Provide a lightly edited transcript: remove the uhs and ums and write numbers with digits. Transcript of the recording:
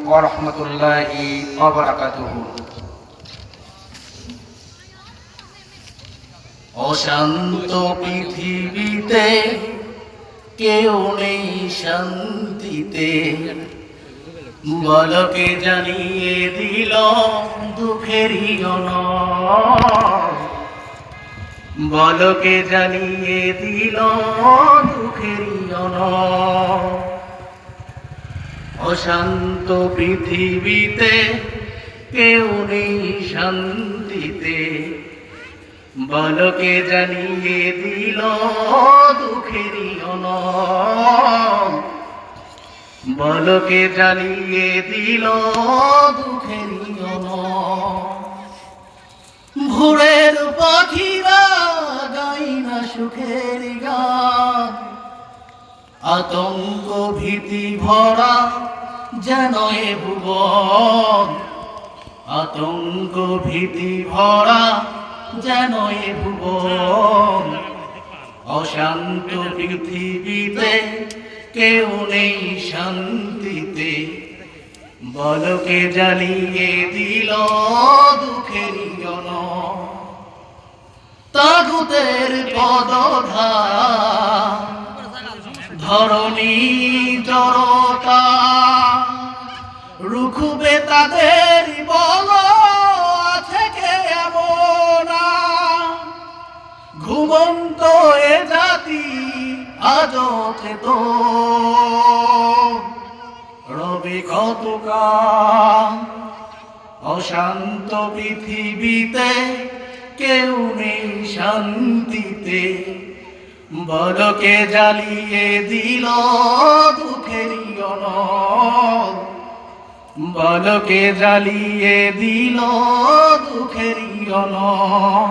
ওয়া রাহমাতুল্লাহি ওয়া বারাকাতুহু। অশান্ত পৃথিবীতে কেউ নেই শান্তিতে, বলকে জানিয়ে দিল দুঃখেরই অনল, বলকে জানিয়ে দিল দুঃখেরই অনল। অশান্ত পৃথিবীতে কেউ নেই শান্তিতে, বলকে জানিয়ে দিল দুঃখেরই অনল, বলকে জানিয়ে দিল দুঃখেরই অনল। ভোরের পাখিরা গাই না সুখের গান, আতঙ্ক ভীতি ভরা যেন এ ভুবন, আতঙ্ক ভীতি ভরা যেন এ ভুবন। অশান্ত পৃথিবীতে কেউ নেই শান্তিতে, বলকে জ্বালিয়ে দিল দুঃখেরই অনল। তাগুতের পদধার ধরণী জড়তা, রুখবে তাদের বল আছে কে এমন? ঘুমন্ত এ জাতি আজও চেতন, রবে কতকাল। অশান্ত পৃথিবীতে কেউ নেই শান্তিতে, বলকে জ্বালিয়ে দিল দুঃখেরই অনল, বলকে জ্বালিয়ে দিল দুঃখেরই অনল।